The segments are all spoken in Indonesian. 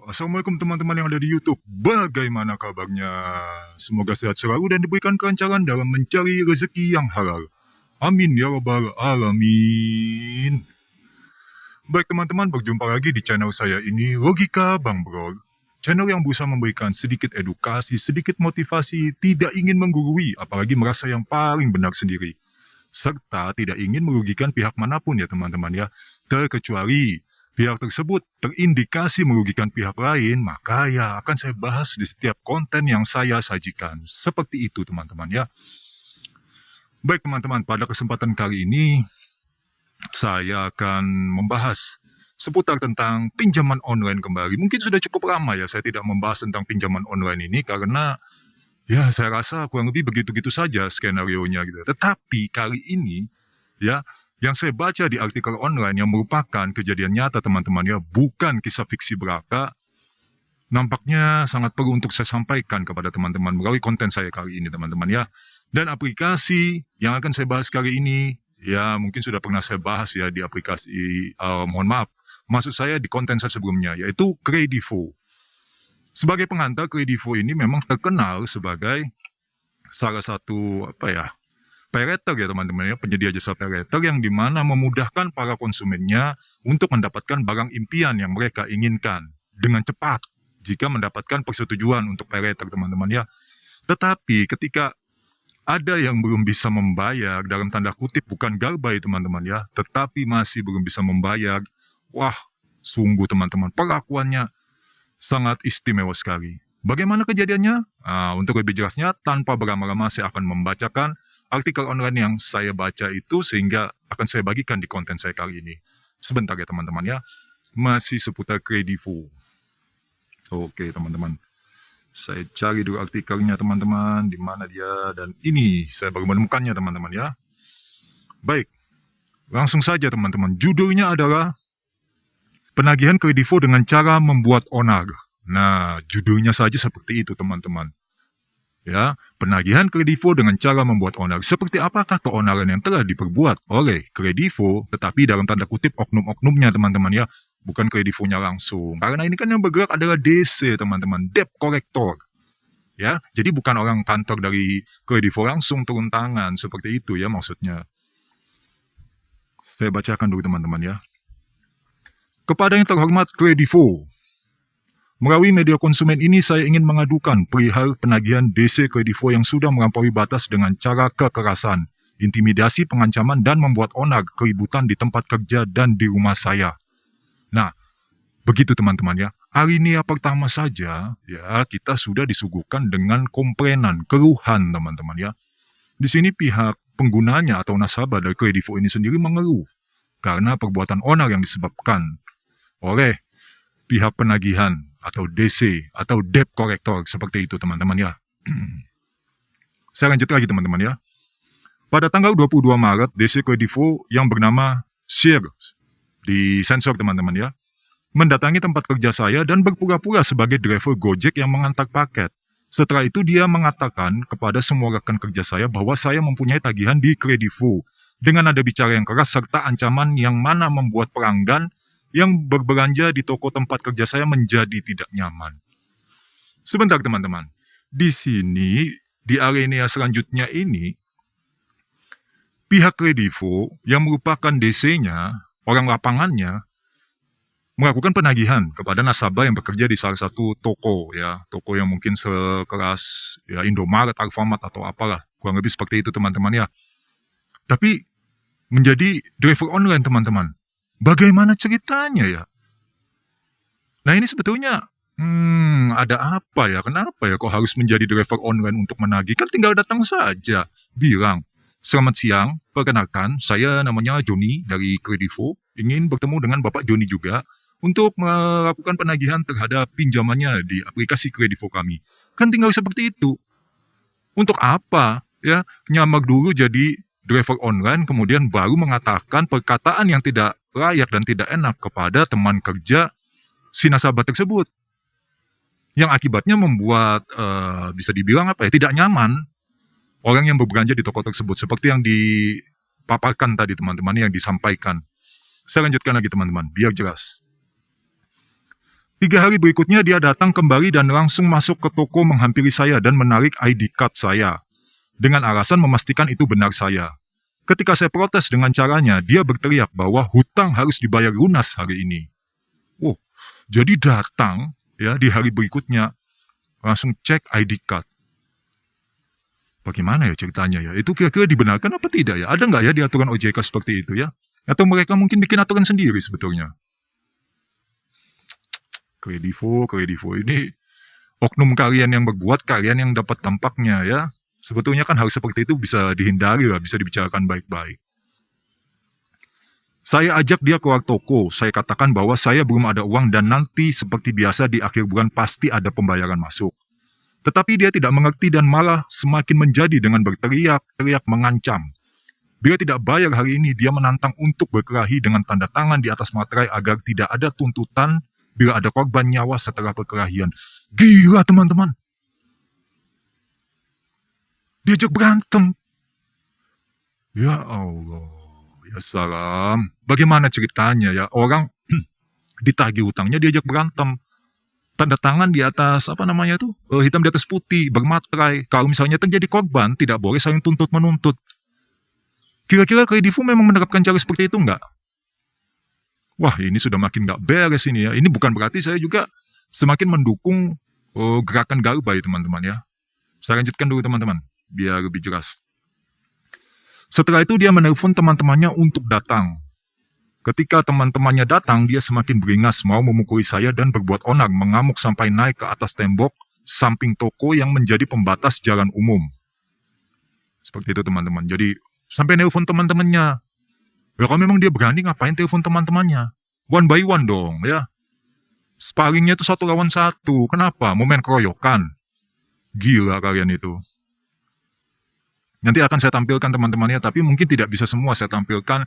Assalamualaikum teman-teman yang ada di YouTube. Bagaimana kabarnya? Semoga sehat selalu dan diberikan kelancaran dalam mencari rezeki yang halal. Amin ya rabbal alamin. Baik teman-teman, berjumpa lagi di channel saya ini, Logika Bang Bro. Channel yang berusaha memberikan sedikit edukasi, sedikit motivasi, tidak ingin menggurui, apalagi merasa yang paling benar sendiri. Serta tidak ingin merugikan pihak manapun ya teman-teman ya. Terkecuali pihak tersebut terindikasi merugikan pihak lain, maka ya akan saya bahas di setiap konten yang saya sajikan. Seperti itu teman-teman ya. Baik teman-teman, pada kesempatan kali ini saya akan membahas seputar tentang pinjaman online kembali. Mungkin sudah cukup lama ya saya tidak membahas tentang pinjaman online ini karena ya saya rasa kurang lebih begitu-gitu saja skenario-nya gitu. Tetapi kali ini ya yang saya baca di artikel online yang merupakan kejadian nyata teman-teman ya, bukan kisah fiksi belaka, nampaknya sangat perlu untuk saya sampaikan kepada teman-teman melalui konten saya kali ini teman-teman ya. Dan aplikasi yang akan saya bahas kali ini, ya mungkin sudah pernah saya bahas ya di aplikasi, mohon maaf, maksud saya di konten saya sebelumnya, yaitu Kredivo. Sebagai pengantar, Kredivo ini memang terkenal sebagai salah satu paylater ya teman-teman ya, penyedia jasa paylater yang dimana memudahkan para konsumennya untuk mendapatkan barang impian yang mereka inginkan dengan cepat jika mendapatkan persetujuan untuk paylater teman-teman ya. Tetapi ketika ada yang belum bisa membayar, dalam tanda kutip bukan galbay teman-teman ya, tetapi masih belum bisa membayar, wah sungguh teman-teman perlakuannya sangat istimewa sekali. Bagaimana kejadiannya? Untuk lebih jelasnya, tanpa berlama-lama saya akan membacakan artikel online yang saya baca itu sehingga akan saya bagikan di konten saya kali ini. Sebentar ya teman-teman ya, masih seputar Kredivo. Oke teman-teman, saya cari dulu artikelnya teman-teman, di mana dia, dan ini saya baru menemukannya teman-teman ya. Baik, langsung saja teman-teman, judulnya adalah Penagihan Kredivo dengan cara membuat onar. Nah, judulnya saja seperti itu teman-teman. Ya, penagihan Kredivo dengan cara membuat onar. Seperti apakah keonaran yang telah diperbuat oleh Kredivo, tetapi dalam tanda kutip oknum-oknumnya teman-teman ya, bukan Kredivonya langsung. Karena ini kan yang bergerak adalah DC teman-teman, debt collector. Ya, jadi bukan orang kantor dari Kredivo langsung turun tangan, seperti itu ya maksudnya. Saya bacakan dulu teman-teman ya. Kepada yang terhormat Kredivo, melalui media konsumen ini saya ingin mengadukan perihal penagihan DC Kredivo yang sudah melampaui batas dengan cara kekerasan, intimidasi, pengancaman, dan membuat onar keributan di tempat kerja dan di rumah saya. Nah, begitu teman-teman ya. Alinea pertama saja ya kita sudah disuguhkan dengan komplainan, keluhan teman-teman ya. Di sini pihak penggunanya atau nasabah dari Kredivo ini sendiri mengeluh karena perbuatan onar yang disebabkan oleh pihak penagihan atau DC atau debt collector seperti itu teman-teman ya. Saya lanjut lagi teman-teman ya. Pada tanggal 22 Maret, DC Kredivo yang bernama Sir, di sensor teman-teman ya, mendatangi tempat kerja saya dan berpura-pura sebagai driver Gojek yang mengantar paket. Setelah itu dia mengatakan kepada semua rekan kerja saya bahwa saya mempunyai tagihan di Kredivo dengan nada bicara yang keras serta ancaman yang mana membuat pelanggan yang berbelanja di toko tempat kerja saya menjadi tidak nyaman. Sebentar teman-teman, di sini, di alinea selanjutnya ini, pihak Kredivo yang merupakan DC-nya, orang lapangannya, melakukan penagihan kepada nasabah yang bekerja di salah satu toko ya, toko yang mungkin sekelas ya Indomaret, Alfamart atau apalah, kurang lebih seperti itu teman-teman ya. Tapi menjadi driver online teman-teman. Bagaimana ceritanya ya? Nah ini sebetulnya, ada apa ya? Kenapa ya kok harus menjadi driver online untuk menagih? Kan tinggal datang saja, bilang, selamat siang, perkenalkan, saya namanya Joni dari Kredivo, ingin bertemu dengan Bapak Joni juga, untuk melakukan penagihan terhadap pinjamannya di aplikasi Kredivo kami. Kan tinggal seperti itu. Untuk apa? Ya, nyamar dulu jadi driver online, kemudian baru mengatakan perkataan yang tidak layak dan tidak enak kepada teman kerja si nasabah tersebut. Yang akibatnya membuat, bisa dibilang tidak nyaman orang yang berbelanja di toko tersebut. Seperti yang dipaparkan tadi teman-teman, yang disampaikan. Saya lanjutkan lagi teman-teman, biar jelas. 3 hari berikutnya dia datang kembali dan langsung masuk ke toko menghampiri saya dan menarik ID card saya dengan alasan memastikan itu benar saya. Ketika saya protes dengan caranya, dia berteriak bahwa hutang harus dibayar lunas hari ini. Oh, jadi datang ya di hari berikutnya langsung cek ID card. Bagaimana ya ceritanya ya? Itu kira-kira dibenarkan apa tidak ya? Ada nggak ya di aturan OJK seperti itu ya? Atau mereka mungkin bikin aturan sendiri sebetulnya? Kredivo ini oknum kalian yang berbuat, kalian yang dapat dampaknya ya. Sebetulnya kan hal seperti itu bisa dihindari lah, bisa dibicarakan baik-baik. Saya ajak dia keluar toko, saya katakan bahwa saya belum ada uang dan nanti seperti biasa di akhir bulan pasti ada pembayaran masuk. Tetapi dia tidak mengerti dan malah semakin menjadi dengan berteriak-teriak mengancam. Bila tidak bayar hari ini, dia menantang untuk berkelahi dengan tanda tangan di atas materai agar tidak ada tuntutan bila ada korban nyawa setelah perkelahian. Gila teman-teman. Diajak berantem. Ya Allah, ya salam. Bagaimana ceritanya ya? Orang ditagih hutangnya diajak berantem. Tanda tangan di atas, hitam di atas putih, bermaterai. Kalau misalnya terjadi korban, tidak boleh saling tuntut-menuntut. Kira-kira Kredivo memang menerapkan cara seperti itu enggak? Wah, ini sudah makin nggak beres ini ya. Ini bukan berarti saya juga semakin mendukung gerakan Garuba ya teman-teman ya. Saya lanjutkan dulu teman-teman, biar lebih jelas. Setelah itu dia menelpon teman-temannya untuk datang. Ketika teman-temannya datang, dia semakin beringas mau memukuli saya dan berbuat onar, mengamuk sampai naik ke atas tembok samping toko yang menjadi pembatas jalan umum. Seperti itu teman-teman. Jadi sampai nelpon teman-temannya. Ya kalau memang dia berani ngapain telepon teman-temannya? One by one dong ya. Sparringnya itu 1 lawan 1. Kenapa? Mau main keroyokan. Gila kalian itu. Nanti akan saya tampilkan teman-temannya, tapi mungkin tidak bisa semua saya tampilkan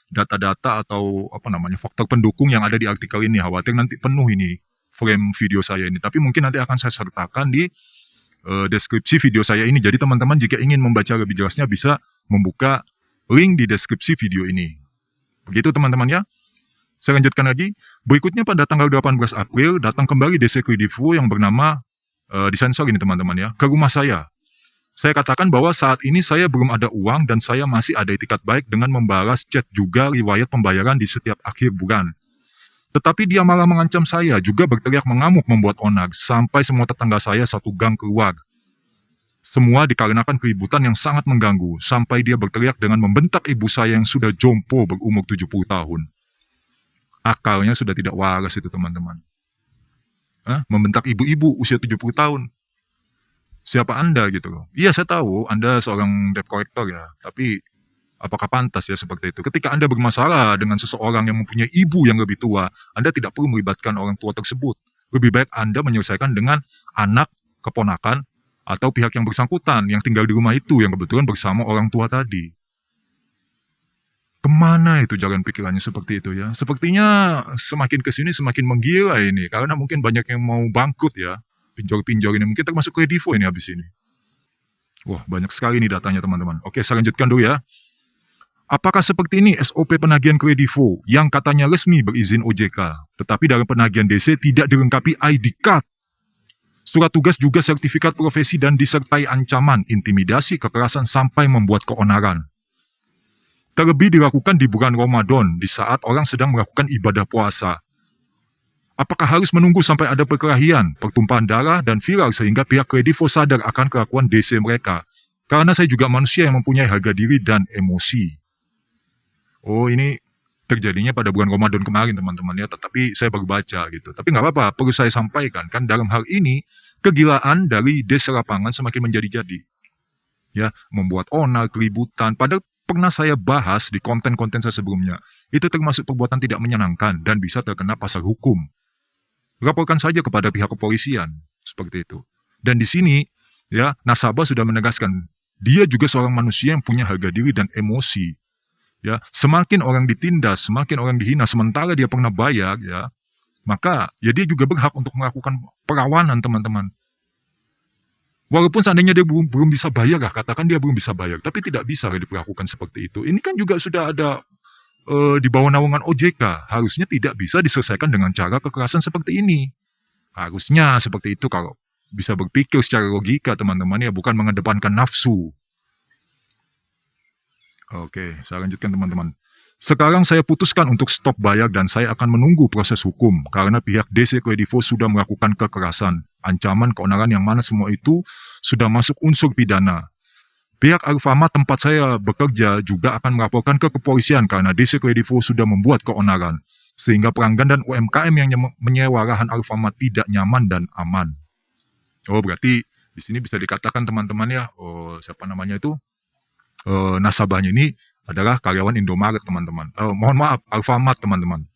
data-data atau faktor pendukung yang ada di artikel ini. Khawatir nanti penuh ini frame video saya ini. Tapi mungkin nanti akan saya sertakan di deskripsi video saya ini. Jadi teman-teman jika ingin membaca lebih jelasnya bisa membuka link di deskripsi video ini. Begitu teman-teman ya. Saya lanjutkan lagi. Berikutnya pada tanggal 18 April datang kembali DC Kredivo yang bernama disensor ini teman-teman ya, ke rumah saya. Saya katakan bahwa saat ini saya belum ada uang dan saya masih ada itikat baik dengan membalas chat juga riwayat pembayaran di setiap akhir bulan. Tetapi dia malah mengancam saya, juga berteriak mengamuk membuat onar, sampai semua tetangga saya satu gang keluar. Semua dikarenakan keributan yang sangat mengganggu, sampai dia berteriak dengan membentak ibu saya yang sudah jompo berumur 70 tahun. Akalnya sudah tidak waras itu teman-teman. Membentak ibu-ibu usia 70 tahun. Siapa Anda gitu loh. Iya saya tahu Anda seorang debt collector ya, tapi apakah pantas ya seperti itu? Ketika Anda bermasalah dengan seseorang yang mempunyai ibu yang lebih tua, Anda tidak perlu melibatkan orang tua tersebut. Lebih baik Anda menyelesaikan dengan anak, keponakan, atau pihak yang bersangkutan yang tinggal di rumah itu yang kebetulan bersama orang tua tadi. Kemana itu jalan pikirannya seperti itu ya? Sepertinya semakin kesini semakin menggila ini, karena mungkin banyak yang mau bangkrut ya. Pinjol-pinjol ini mungkin termasuk Kredivo ini habis ini. Wah, banyak sekali nih datanya teman-teman. Oke, saya lanjutkan dulu ya. Apakah seperti ini SOP penagihan Kredivo yang katanya resmi berizin OJK, tetapi dalam penagihan DC tidak dilengkapi ID card? Surat tugas juga sertifikat profesi dan disertai ancaman, intimidasi, kekerasan sampai membuat keonaran. Terlebih dilakukan di bulan Ramadan, di saat orang sedang melakukan ibadah puasa. Apakah harus menunggu sampai ada perkelahian, pertumpahan darah, dan viral sehingga pihak Kredivo sadar akan kelakuan DC mereka? Karena saya juga manusia yang mempunyai harga diri dan emosi. Oh, ini terjadinya pada bulan Ramadan kemarin teman-teman ya, tetapi saya baru baca gitu. Tapi nggak apa-apa, perlu saya sampaikan kan dalam hal ini kegilaan dari DC lapangan semakin menjadi-jadi. Ya, membuat onar, keributan. Padahal pernah saya bahas di konten-konten saya sebelumnya. Itu termasuk perbuatan tidak menyenangkan dan bisa terkena pasal hukum. Laporkan saja kepada pihak kepolisian, seperti itu. Dan di sini, ya, nasabah sudah menegaskan, dia juga seorang manusia yang punya harga diri dan emosi. Ya, semakin orang ditindas, semakin orang dihina, sementara dia pernah bayar, ya, maka ya dia juga berhak untuk melakukan perlawanan, teman-teman. Walaupun seandainya dia belum bisa bayar, katakan dia belum bisa bayar, tapi tidak bisa diperlakukan seperti itu. Ini kan juga sudah ada di bawah naungan OJK. Harusnya tidak bisa diselesaikan dengan cara kekerasan seperti ini. Harusnya seperti itu kalau bisa berpikir secara logika teman-teman ya, bukan mengedepankan nafsu. Oke, saya lanjutkan teman-teman. Sekarang saya putuskan untuk stop bayar dan saya akan menunggu proses hukum karena pihak DC Kredivo sudah melakukan kekerasan, ancaman, keonaran yang mana semua itu sudah masuk unsur pidana. Pihak Alfamart tempat saya bekerja juga akan melaporkan ke kepolisian karena DC Kredivo sudah membuat keonaran, sehingga pelanggan dan UMKM yang menyewa lahan Alfamart tidak nyaman dan aman. Oh, berarti di sini bisa dikatakan teman-teman ya, siapa namanya itu, nasabahnya ini adalah karyawan Indomaret teman-teman. Mohon maaf, Alfamart teman-teman.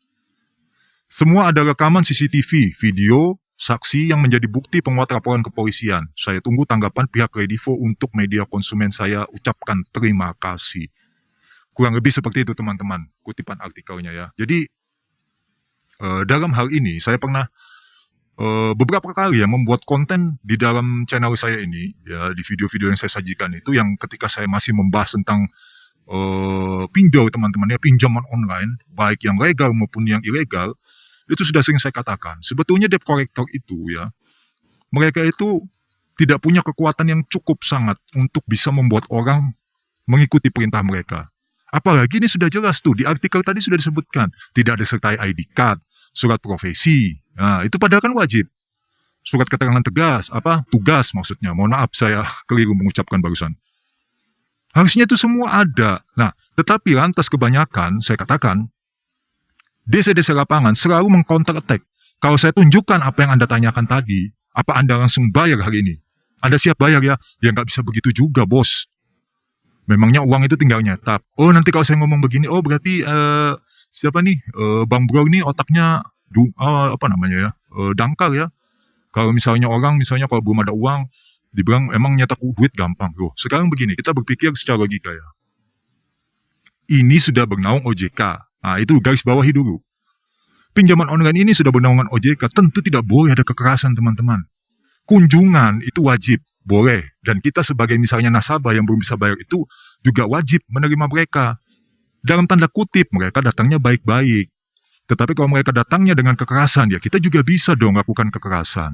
Semua ada rekaman CCTV, video, saksi yang menjadi bukti penguat laporan kepolisian. Saya tunggu tanggapan pihak Kredivo untuk media konsumen saya ucapkan terima kasih. Kurang lebih seperti itu teman-teman, kutipan artikelnya ya. Jadi dalam hal ini saya pernah beberapa kali ya membuat konten di dalam channel saya ini ya, di video-video yang saya sajikan itu yang ketika saya masih membahas tentang pinjol teman-teman ya, pinjaman online baik yang legal maupun yang ilegal, itu sudah sering saya katakan sebetulnya debt collector itu ya, mereka itu tidak punya kekuatan yang cukup sangat untuk bisa membuat orang mengikuti perintah mereka. Apalagi ini sudah jelas tuh di artikel tadi sudah disebutkan tidak disertai ID card, surat profesi. Nah, itu padahal kan wajib. Surat keterangan tugas maksudnya. Mohon maaf saya keliru mengucapkan barusan. Harusnya itu semua ada. Nah, tetapi lantas kebanyakan, saya katakan, DC-DC lapangan selalu meng-counter attack. Kalau saya tunjukkan apa yang Anda tanyakan tadi, apa Anda langsung bayar hari ini? Anda siap bayar ya? Ya nggak bisa begitu juga, bos. Memangnya uang itu tinggal nyetak. Oh, nanti kalau saya ngomong begini, oh berarti siapa nih? Bang Bro ini otaknya dangkal ya. Kalau misalnya kalau belum ada uang, dibilang emang nyetak duit gampang. Loh, sekarang begini, kita berpikir secara logika ya. Ini sudah bernaung OJK. Nah, itu garis bawahi dulu. Pinjaman online ini sudah bernaungan OJK, tentu tidak boleh ada kekerasan teman-teman. Kunjungan itu wajib, boleh. Dan kita sebagai misalnya nasabah yang belum bisa bayar itu juga wajib menerima mereka. Dalam tanda kutip, mereka datangnya baik-baik. Tetapi kalau mereka datangnya dengan kekerasan, ya kita juga bisa dong lakukan kekerasan.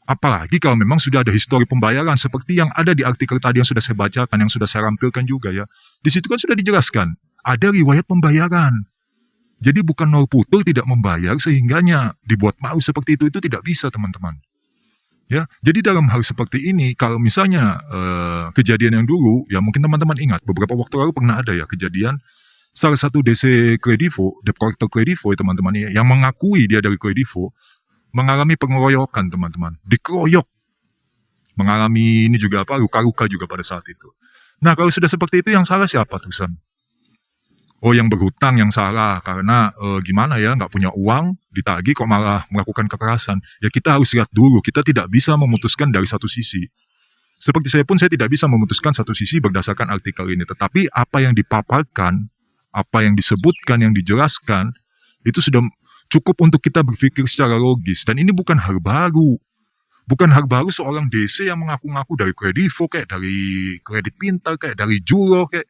Apalagi kalau memang sudah ada histori pembayaran seperti yang ada di artikel tadi yang sudah saya bacakan, yang sudah saya rampilkan juga ya. Di situ kan sudah dijelaskan, ada riwayat pembayaran. Jadi bukan nol putul tidak membayar sehingganya dibuat malu seperti itu tidak bisa teman-teman. Ya, jadi dalam hal seperti ini, kalau misalnya kejadian yang dulu, ya mungkin teman-teman ingat, beberapa waktu lalu pernah ada ya kejadian salah satu DC Kredivo, debt collector Kredivo teman-teman ya, yang mengakui dia dari Kredivo, mengalami pengeroyokan teman-teman, dikeroyok, mengalami ini juga luka-luka juga pada saat itu. Nah kalau sudah seperti itu yang salah siapa terusan? Oh yang berhutang yang salah karena gimana ya nggak punya uang ditagih kok malah melakukan kekerasan. Ya kita harus lihat dulu, kita tidak bisa memutuskan dari satu sisi. Seperti saya pun saya tidak bisa memutuskan satu sisi berdasarkan artikel ini. Tetapi apa yang dipaparkan, apa yang disebutkan, yang dijelaskan itu sudah cukup untuk kita berpikir secara logis. Dan ini bukan hal baru. Bukan hal baru seorang DC yang mengaku-ngaku dari Kredivo kayak dari Kredit Pintar kayak dari Juro kayak.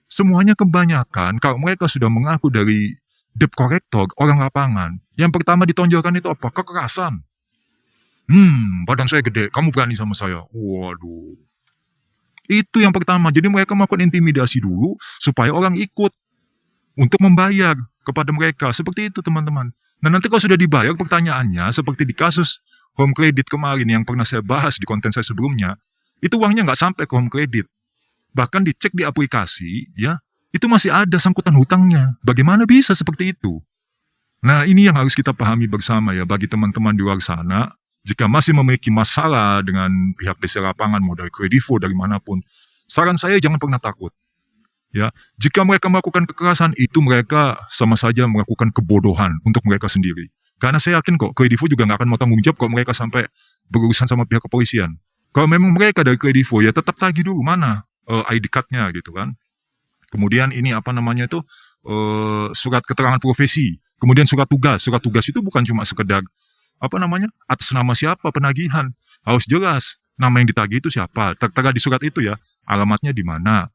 Semuanya kebanyakan, kalau mereka sudah mengaku dari debt collector, orang lapangan, yang pertama ditonjolkan itu apa? Kekerasan. Badan saya gede, kamu berani sama saya. Waduh. Itu yang pertama, jadi mereka melakukan intimidasi dulu, supaya orang ikut untuk membayar kepada mereka. Seperti itu teman-teman. Nah nanti kalau sudah dibayar, pertanyaannya, seperti di kasus Home Credit kemarin yang pernah saya bahas di konten saya sebelumnya, itu uangnya nggak sampai ke Home Credit. Bahkan dicek di aplikasi, ya, itu masih ada sangkutan hutangnya. Bagaimana bisa seperti itu? Nah, ini yang harus kita pahami bersama ya, bagi teman-teman di luar sana, jika masih memiliki masalah dengan pihak DC lapangan, mau dari Kredivo, dari manapun, saran saya jangan pernah takut. Ya, jika mereka melakukan kekerasan, itu mereka sama saja melakukan kebodohan untuk mereka sendiri. Karena saya yakin kok, Kredivo juga nggak akan mau tanggung jawab kalau mereka sampai berurusan sama pihak kepolisian. Kalau memang mereka dari Kredivo, ya tetap tagih dulu mana ID card-nya gitu kan. Kemudian ini surat keterangan profesi. Kemudian surat tugas. Surat tugas itu bukan cuma sekedar atas nama siapa penagihan. Harus jelas nama yang ditagih itu siapa. Tertera di surat itu ya, alamatnya di mana.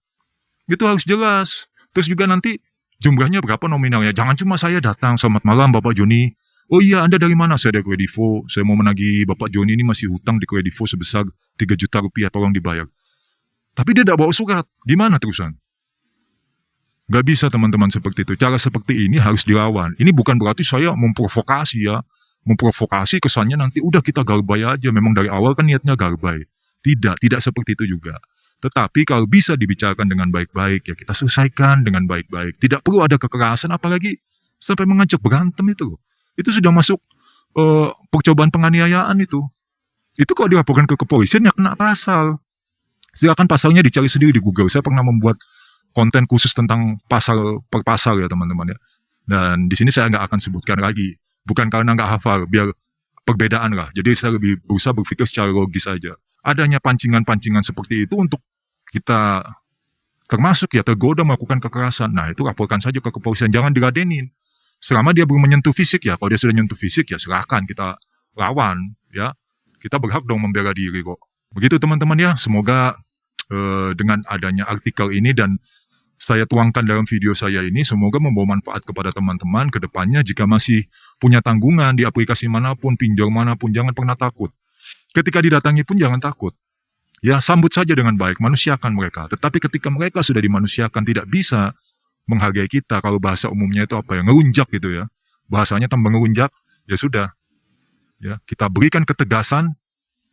Itu harus jelas. Terus juga nanti Jumlahnya berapa nominalnya? Jangan cuma saya datang, selamat malam Bapak Joni. Oh iya, Anda dari mana? Saya dari Kredivo. Saya mau menagih Bapak Joni ini masih hutang di Kredivo sebesar 3 juta rupiah, tolong dibayar. Tapi dia tidak bawa surat. Gimana terusan? Gak bisa teman-teman seperti itu. Cara seperti ini harus dilawan. Ini bukan berarti saya memprovokasi ya. Memprovokasi kesannya nanti udah kita galbay aja. Memang dari awal kan niatnya galbay. Tidak seperti itu juga. Tetapi kalau bisa dibicarakan dengan baik-baik, ya kita selesaikan dengan baik-baik. Tidak perlu ada kekerasan, apalagi sampai mengajak berantem itu. Itu sudah masuk percobaan penganiayaan itu. Itu kalau dilaporkan ke kepolisian ya kena pasal. Silakan pasalnya dicari sendiri di Google. Saya pernah membuat konten khusus tentang pasal per pasal ya teman-teman ya. Dan di sini saya nggak akan sebutkan lagi. Bukan karena nggak hafal, biar perbedaan lah. Jadi saya lebih berusaha berpikir secara logis saja. Adanya pancingan-pancingan seperti itu untuk kita termasuk ya tergoda melakukan kekerasan. Nah itu laporkan saja ke kepolisian, jangan diladenin. Selama dia belum menyentuh fisik ya, kalau dia sudah menyentuh fisik ya silahkan kita lawan ya. Kita berhak dong membela diri kok. Begitu teman-teman ya, semoga dengan adanya artikel ini dan saya tuangkan dalam video saya ini, semoga membawa manfaat kepada teman-teman ke depannya. Jika masih punya tanggungan di aplikasi manapun, pinjol manapun, jangan pernah takut. Ketika didatangi pun jangan takut. Ya, sambut saja dengan baik, manusiakan mereka. Tetapi ketika mereka sudah dimanusiakan, tidak bisa menghargai kita. Kalau bahasa umumnya itu apa ya, ngelunjak gitu ya. Bahasanya tambah ngelunjak, ya sudah. Ya, kita berikan ketegasan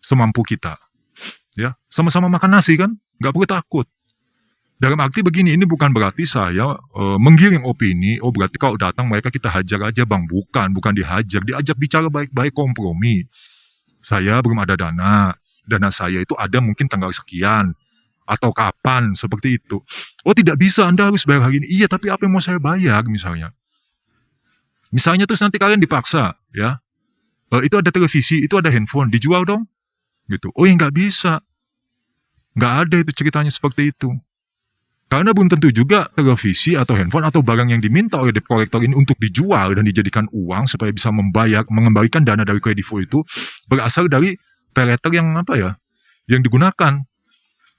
semampu kita. Ya, sama-sama makan nasi kan, nggak perlu takut. Dalam arti begini, ini bukan berarti saya menggiring opini, oh berarti kalau datang mereka kita hajar aja bang. Bukan dihajar, diajak bicara baik-baik, kompromi. Saya belum ada dana saya itu ada mungkin tanggal sekian, atau kapan, seperti itu. Oh tidak bisa, Anda harus bayar hari ini. Iya, tapi apa yang mau saya bayar misalnya? Misalnya terus nanti kalian dipaksa, ya, itu ada televisi, itu ada handphone, dijual dong. Gitu. Oh ya nggak bisa. Nggak ada itu ceritanya seperti itu. Karena belum tentu juga televisi atau handphone atau barang yang diminta oleh debt collector ini untuk dijual dan dijadikan uang supaya bisa mengembalikan dana dari Kredivo itu berasal dari paylater yang apa ya, yang digunakan.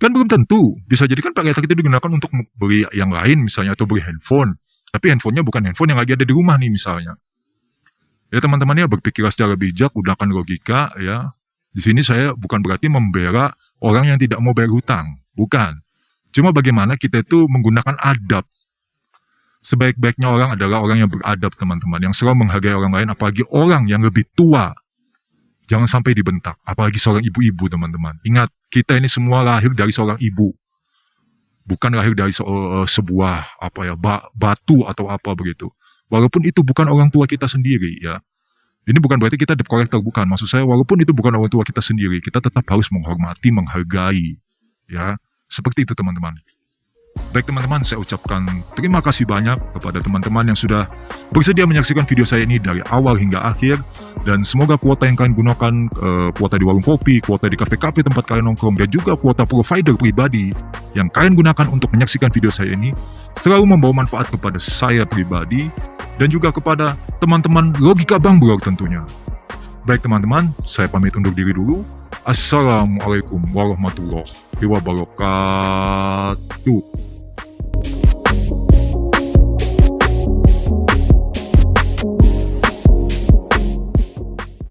Kan belum tentu. Bisa jadi kan paylater itu digunakan untuk beli yang lain misalnya atau beli handphone. Tapi handphonenya bukan handphone yang lagi ada di rumah nih misalnya. Ya teman-teman ya, berpikirlah secara bijak, gunakan logika ya. Di sini saya bukan berarti membela orang yang tidak mau bayar hutang. Bukan. Cuma bagaimana kita itu menggunakan adab. Sebaik-baiknya orang adalah orang yang beradab teman-teman. Yang selalu menghargai orang lain, apalagi orang yang lebih tua. Jangan sampai dibentak. Apalagi seorang ibu-ibu teman-teman. Ingat, kita ini semua lahir dari seorang ibu. Bukan lahir dari sebuah apa ya, batu atau apa begitu. Walaupun itu bukan orang tua kita sendiri ya. Ini bukan berarti kita debt collector, bukan. Maksud saya walaupun itu bukan orang tua kita sendiri, kita tetap harus menghormati, menghargai. Ya. Seperti itu teman-teman. Baik teman-teman, saya ucapkan terima kasih banyak kepada teman-teman yang sudah bersedia menyaksikan video saya ini dari awal hingga akhir. Dan semoga kuota yang kalian gunakan, kuota di warung kopi, kuota di kafe-kafe tempat kalian nongkrong, dan juga kuota provider pribadi yang kalian gunakan untuk menyaksikan video saya ini, selalu membawa manfaat kepada saya pribadi, dan juga kepada teman-teman Logika Bang Blog tentunya. Baik teman-teman, saya pamit undur diri dulu. Assalamualaikum warahmatullahi wabarakatuh.